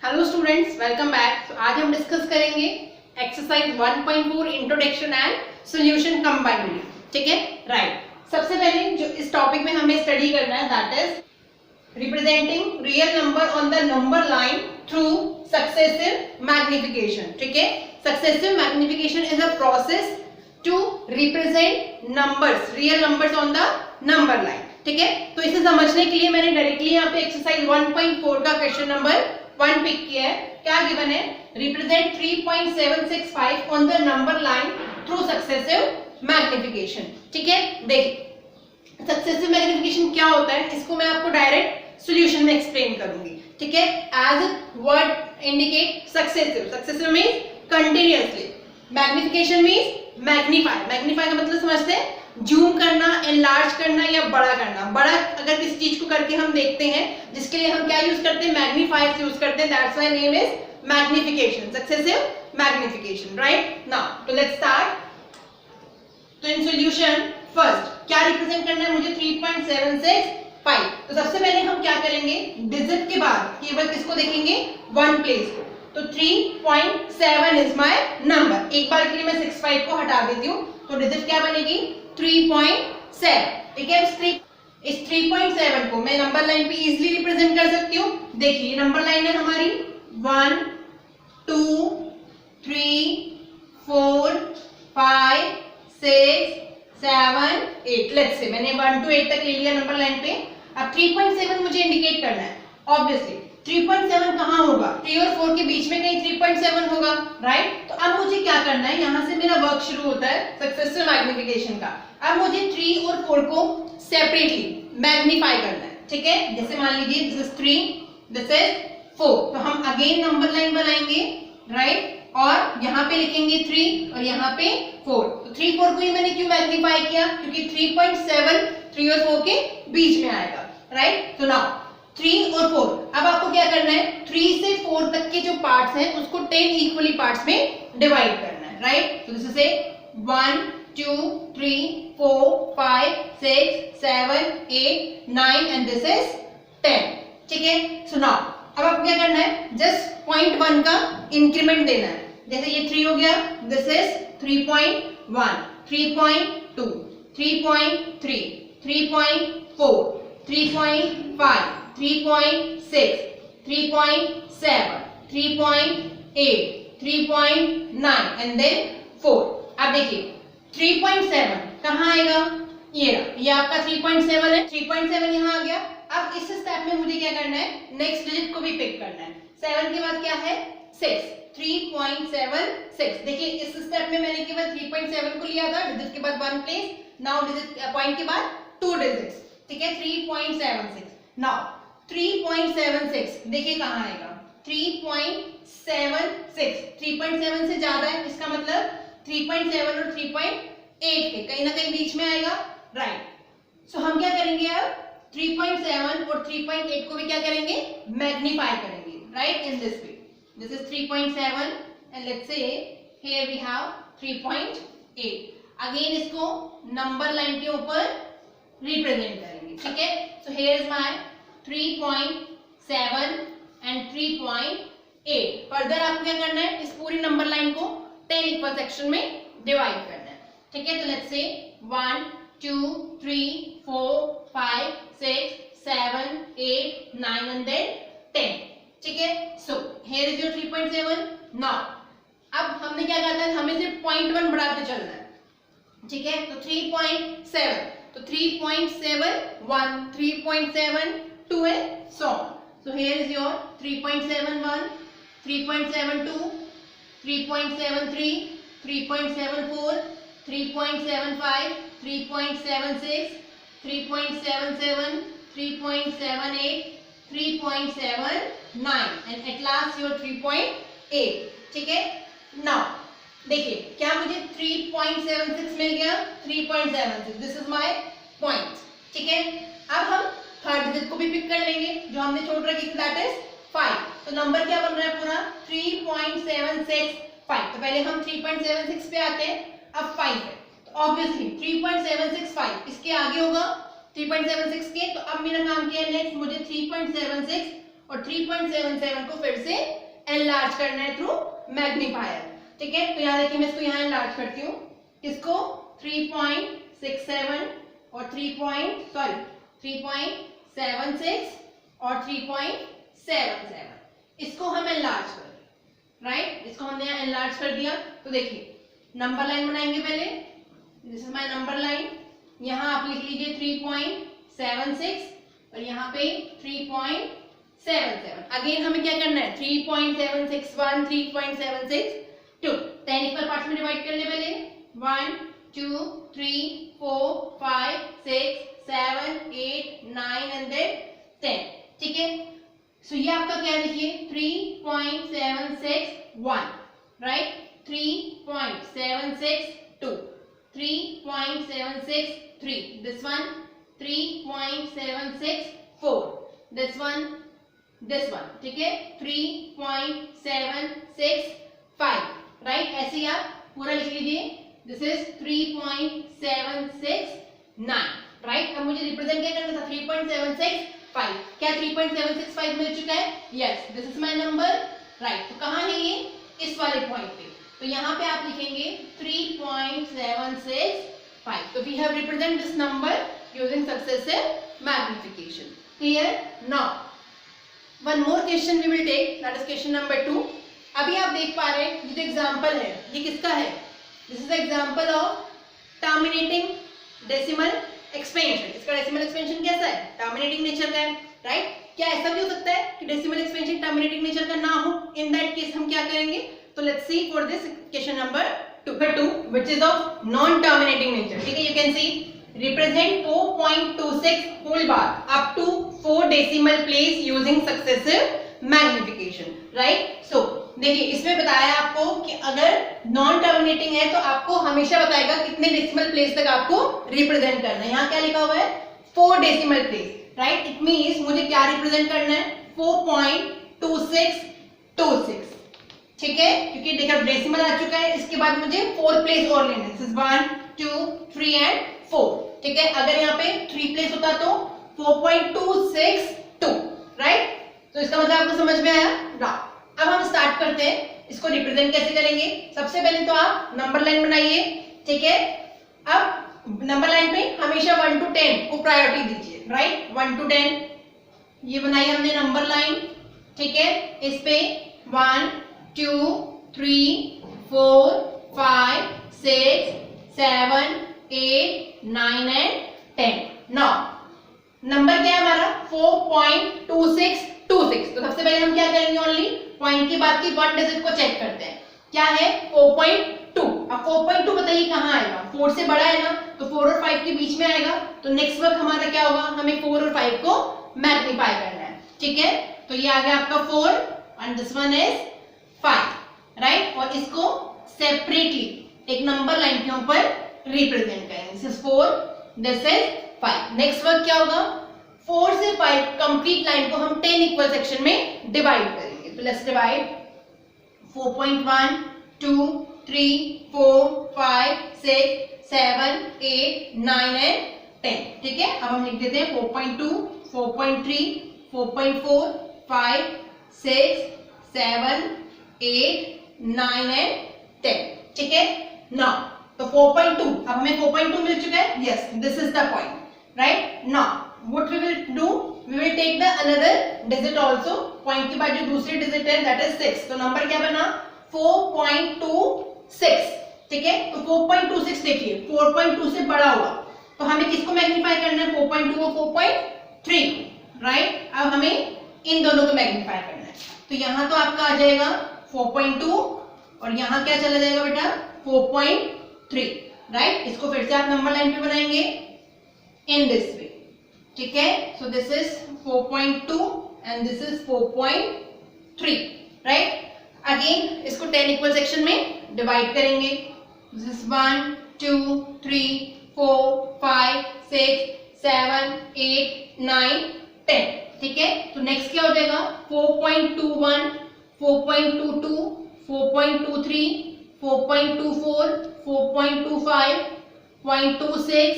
Hello students, welcome back. आज हम discuss करेंगे exercise 1.4 introduction and solution combined. ठीक है, राइट। सबसे पहले जो इस टॉपिक में हमें स्टडी करना है that is representing real number on the number line through successive magnification. ठीक है, successive magnification is a process to represent numbers, real numbers on the number line. ठीक है, तो इसे समझने के लिए मैंने डायरेक्टली यहाँ पे एक्सरसाइज 1.4 का क्वेश्चन नंबर 1 पिक किया है। क्या गिवन है? Represent 3.765 on the number line through successive magnification. ठीक है, देखिए सक्सेसिव मैग्निफिकेशन क्या होता है, इसको मैं आपको डायरेक्ट सॉल्यूशन में एक्सप्लेन करूंगी। ठीक है, as word indicate successive, successive means continuously, magnification means magnify. Magnify का मतलब समझते हैं जूम करना, एनलार्ज करना या बड़ा करना। बड़ा अगर किसी चीज को करके हम देखते हैं, जिसके लिए हम क्या यूज करते हैं? मैग्नीफायर यूज करते हैं। That's why name is magnification, successive magnification. Right now, तो लेट्स स्टार्ट। तो इन सॉल्यूशन फर्स्ट क्या रिप्रेजेंट करना है मुझे? 3.765। तो सबसे पहले हम क्या करेंगे? डिजिट के बाद केवल किसको देखेंगे? वन प्लेस को। तो 3.7 इज माय नंबर। एक बार के लिए मैं 65 को हटा देती हूँ, तो डिजिट क्या बनेगी? 3.7। ठीक है, इस 3.7 को मैं नंबर लाइन पे इजीली रिप्रेजेंट कर सकती हूँ। देखिए ये नंबर लाइन है हमारी 1 2 3 4 5 6 7 8। लेट्स से मैंने 1 to 8 तक ले लिया नंबर लाइन पे। अब 3.7 मुझे इंडिकेट करना है। ऑब्वियसली 3.7 कहाँ होगा? 3 और 4 के बीच में कहीं 3.7 होगा, राइट? तो अब मुझे क्या करना है? यहाँ से मेरा वर्क शुरू होता है सक्सेसिव मैग्निफिकेशन का। अब मुझे 3 और 4 को सेपरेटली मैग्नीफाई करना है। ठीक है, जैसे मान लीजिए दिस इज 3, दिस इज 4, तो हम अगेन नंबर लाइन बनाएंगे, राइट? और यहाँ पे लिखेंगे 3 और यहाँ पे 4। तो 3 4 को ही मैंने क्यों मैग्नीफाई किया? क्योंकि 3.7 3 और 4 के बीच में आएगा, राइट? तो नाउ 3 और 4, अब आपको क्या करना है? 3 से 4 तक के जो पार्ट्स हैं उसको 10 इक्वली पार्ट्स में डिवाइड करना है, राइट? तो this is 1 2 3 4 5 6 7 8 9 and this is 10। ठीक है, सो नाउ अब आपको क्या करना है? जस्ट 0.1 का इंक्रीमेंट देना है। जैसे ये 3 हो गया, दिस इज 3.1 3.2 3.3 3.4 3.5 3.6 3.7 3.8 3.9 एंड देन 4। अब देखिए 3.7 कहाँ आएगा? ये आपका 3.7 है। 3.7 यहाँ आ गया। अब इस स्टेप में मुझे क्या करना है? नेक्स्ट डिजिट को भी पिक करना है। 7 के बाद क्या है? 6, 3.76। देखिए इस स्टेप में मैंने केवल 3.7 को लिया था, डिजिट के बाद 1 प्लेस, नाउ डिजिट पॉइंट के बाद 2 डिजिट्स। ठीक है, 3.76। नाउ 3.76 देखिए कहाँ आएगा? 3.76, 3.7 से ज्यादा है, इसका मतलब 3.7 और 3.8 के कहीं ना कहीं बीच में आएगा, राइट? सो हम क्या करेंगे अब? 3.7 और 3.8 को भी क्या करेंगे? मैग्नीफाई करेंगे, right? In this way, this is 3.7 and let's say here we have 3.8। Again इसको नंबर लाइन के ऊपर रिप्रेजेंट करेंगे। ठीक है, so here is my 3.7 and 3.8। Further आपको क्या करना है? इस पूरी नंबर लाइन को 10 इक्वल सेक्शन में डिवाइड करना है। ठीक है, तो लेट्स से 1 2 3 4 5 6 7 8 9 एंड देन 10। ठीक है, so here is your 3.7। Now अब हमने क्या करना है? हमें सिर्फ 0.1 बढ़ाते चलना है। ठीक है, तो 3.7, तो 3.71 3.72 है, so on. So here is your 3.71 3.72 3.73 3.74 3.75 3.76 3.77 3.78 3.79 and at last your 3.8. ठीक है, now देखिए क्या मुझे 3.76 मिल गया? 3.76, दिस इज माय पॉइंट। ठीक है, अब हम थर्ड डिजिट को भी पिक कर लेंगे जो हमने छोड़ रखी थी, दैट इज 5। तो नंबर क्या बन रहा है पूरा? 3.765। तो पहले हम 3.76 पे आते हैं, अब 5 है, तो ऑब्वियसली 3.765 इसके आगे होगा 3.76 के। तो अब मेरा काम क्या है? नेक्स्ट मुझे 3.76 और 3.77 को फिर से एनलार्ज करना है थ्रू मैग्नीफायर। ठीक है, तो यहाँ देखिए मैं इसको यहाँ एनलार्ज करती हूँ, इसको 3.67 और 3.76 और 3.77 इसको हम एनलार्ज कर रहे हैं, राइट। इसको हमने यहाँ एनलार्ज कर दिया। तो देखिए नंबर लाइन बनाएंगे पहले, this is my number line, यहाँ आप लिख लीजिए 3.76 और यहाँ पे 3.77। अगेन हमें क्या करना है 3.761 3.762 10 इक्वल पार्ट्स में डिवाइड कर ले पहले 1 2 3 4 5 6 7 8 9 एंड देन 10। ठीक है, सो ये आपका क्या लिखिए 3.761, right, 3.762 3.763, this one 3.764, this one, ठीक है 3.765, राइट। ऐसे ही आप पूरा लिख लीजिए, दिस इज 3.769, राइट। अब मुझे रिप्रेजेंट क्या करना था 3.765, क्या 3.765 मिल चुका है, yes, this is my number, right. तो कहाँ है ये, इस वाले पॉइंट पे, तो यहाँ पे आप लिखेंगे 3.765। तो we have represent this number using successive magnification. Clear? Now one more question we will take, that is question number 2। अभी आप देख पा रहे हैं ये जो एग्जांपल है ये किसका है, this is example of terminating decimal expansion. इसका डेसिमल एक्सपेंशन कैसा है, टर्मिनेटिंग नेचर का है, राइट। क्या ऐसा भी हो सकता है कि डेसिमल एक्सपेंशन टर्मिनेटिंग नेचर का ना हो, इन दैट केस हम क्या करेंगे, तो let's see for this question number 2 which is of non terminating nature। ठीक है, you can see represent 4.26 whole bar up to 4 decimal place using successive magnification, right। so देखिए इसमें बताया आपको कि अगर नॉन टर्मिनेटिंग है तो आपको हमेशा बताएगा कितने डेसिमल प्लेस तक आपको रिप्रेजेंट करना है। यहाँ क्या लिखा हुआ है 4 decimal place, right. It means मुझे क्या रिप्रेजेंट करना है 4.2626, ठीक है, क्योंकि देखिए डेसिमल आ चुका है, इसके बाद मुझे 4 प्लेस और लेना है, 1 2 3 एंड 4। ठीक है, अगर यहाँ पे 3 प्लेस होता तो 4.262, राइट। तो इसका मतलब आपको समझ में आया ना। अब हम स्टार्ट करते हैं, इसको रिप्रेजेंट कैसे करेंगे। सबसे पहले तो आप नंबर लाइन बनाइए, ठीक है। अब नंबर लाइन पे हमेशा 1 to 10 को प्रायोरिटी दीजिए, राइट, 1 to 10 ये बनाई हमने नंबर लाइन, ठीक है। इस पे 1 2 3 4 5 6 7 8 9 एंड 10। नाउ नंबर क्या है हमारा 4.2626। तो सबसे पहले हम क्या करेंगे, ओनली पॉइंट के बाद की 1 डिजिट को चेक करते हैं, क्या है 4.2। अब 4.2 बताइए कहाँ आएगा, 4 से बड़ा है ना, तो 4 और 5 के बीच में आएगा। तो नेक्स्ट वर्क हमारा क्या होगा, हमें 4 और 5 को मैग्नीफाई करना है, ठीक है। तो ये आ गया आपका 4 and this one is 5, right. और इसको सेपरेटली एक नंबर लाइन के ऊपर रिप्रेजेंट करेंगे, this is 4 this is 5। Next work क्या होगा, 4 से 5 कंप्लीट लाइन को हम 10 इक्वल सेक्शन में डिवाइड करेंगे। तो लेट्स डिवाइड 4.1 2 3 4 5 6 7 8 9 एंड 10, ठीक है। अब हम लिख देते हैं 4.2 4.3 4.4 5 6 7 8 9 एंड 10, ठीक है। नाउ तो 4.2, अब हमें 4.2 मिल चुका है, yes this is the point, right. Now what we will do, we will take the another digit also, point के बाद जो दूसरी डिजिट है दैट इज 6। तो नंबर क्या बना 4.26, ठीक है। तो 4.26 देखिए 4.2 से बड़ा हुआ, तो हमें किसको मैग्नीफाई करना है 4.2 और 4.3, राइट। अब हमें इन दोनों को मैग्नीफाई करना है। तो यहाँ तो आपका आ जाएगा 4.2 और यहाँ क्या चला जाएगा बेटा 4.3, राइट। इसको फिर से आप नंबर लाइन पे बनाएंगे इन दिस वे, ठीक है। So this is 4.2 and this is 4.3, right. Again इसको 10 इक्वल सेक्शन में डिवाइड करेंगे, दिस इज 1 2 3 4 5 6 7 8 9 10, ठीक है। तो नेक्स्ट क्या हो जाएगा 4.21 4.22 4.23 4.24 4.25 0.26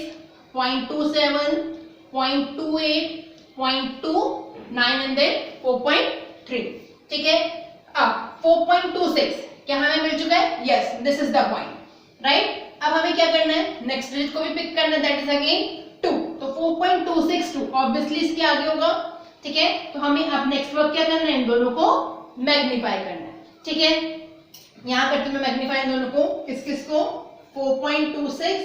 0.27 0.28 0.29 9 एंड देन 4.3. ठीक है, अब 4.26 क्या हमें मिल चुका है? Yes, this is the point, right. अब हमें क्या करना है? नेक्स्ट डिजिट को भी पिक करना है, दैट इज अगेन 2. तो 4.262 ऑब्वियसली इसके आगे होगा. ठीक है, तो हमें अब नेक्स्ट वर्क क्या करना है? इन दोनों को मैग्नीफाई करना है. ठीक है, यहां करती हूं मैं मैग्नीफाई इन दोनों को. किस किस को? 4.26,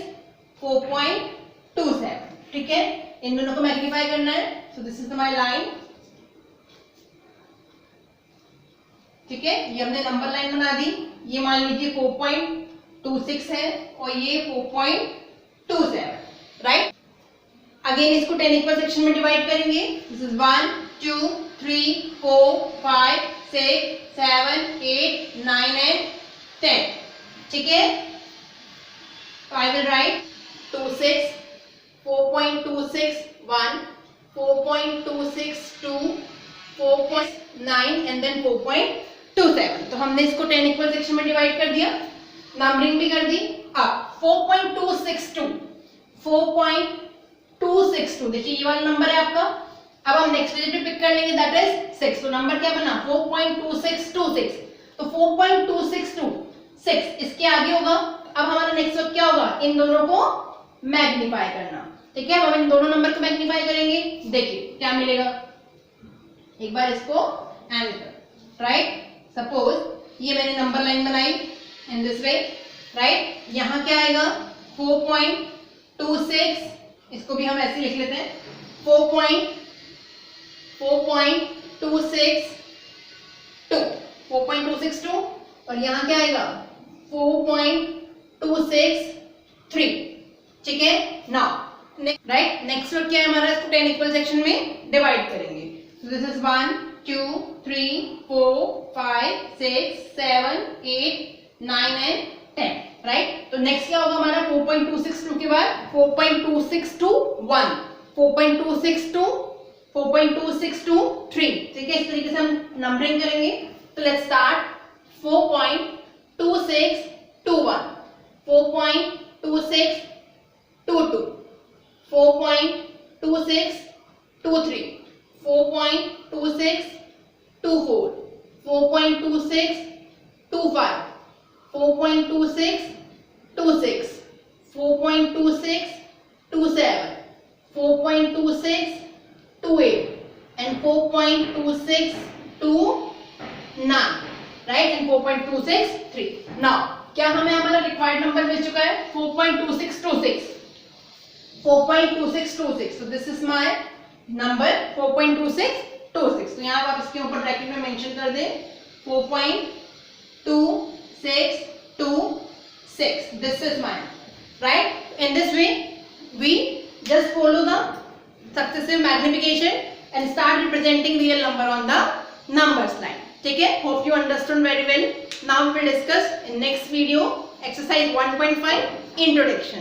4.27. ठीक है, इन दोनों को मैग्नीफाई करना है. So this is my line. ठीक है, ये हमने नंबर लाइन बना दी. ये मान लीजिए 4.26 है और ये 4.27, राइट. अगेन इसको 10 इक्वल सेक्शन में डिवाइड करेंगे. This is 1 2 3 4 5 6 7 8 9 and 10. ठीक है, तो I will write 26, 4.261, 4.262, 4.9 and then 4.27. तो हमने इसको 10 इक्वल सेक्शन में डिवाइड कर दिया, नंबरिंग भी कर दी. अब 4.262, 4.262 देखिए ये वाला नंबर है आपका. अब हम नेक्स्ट डिजिट भी पिक कर लेंगे, दैट इज 6. तो नंबर क्या बना? 4.2626. तो 4.2626 इसके आगे होगा. अब हमारा नेक्स्ट वर्क क्या होगा? इन दोनों को मैग्नीफाई करना. ठीक है, अब हम इन दोनों नंबर को मैग्नीफाई करेंगे. देखिए क्या मिलेगा. एक बार इसको एंटर, राइट. सपोज ये मैंने नंबर लाइन बनाई इन दिस वे, राइट. यहाँ क्या आएगा? 4.26, इसको भी हम ऐसे लिख लेते हैं. 4.262 और यहाँ क्या आएगा? 4.263. ठीक है, नाउ राइट. नेक्स्ट वर्क क्या है हमारा? इसको 10 इक्वल सेक्शन में डिवाइड करेंगे. So this is 1 2 3 4 5 6 7 8 9 and 10, right. तो नेक्स्ट क्या होगा हमारा? 4.262 के बाद 4.2621, 4.262, 4.263. ठीक है, इस तरीके से हम नंबरिंग करेंगे. तो let's start. 4.2621, 4.2622, 4.2623, 4.2624, 4.2625, 4.2626, 4.2627, 4.2628 and 4.2629, right, and 4.263. Now क्या हमें हमारा रिक्वायर्ड नंबर मिल चुका है? 4.2626. 4.2626. So this is my number 4.2626. तो यहाँ आप इसके ऊपर ब्रैकेट में मेंशन कर दें 4.2626. This is mine, right? In this way we just follow the successive magnification and start representing real number on the numbers line. ठीक है, hope you understood very well. Now we will discuss in next video exercise 1.5 introduction.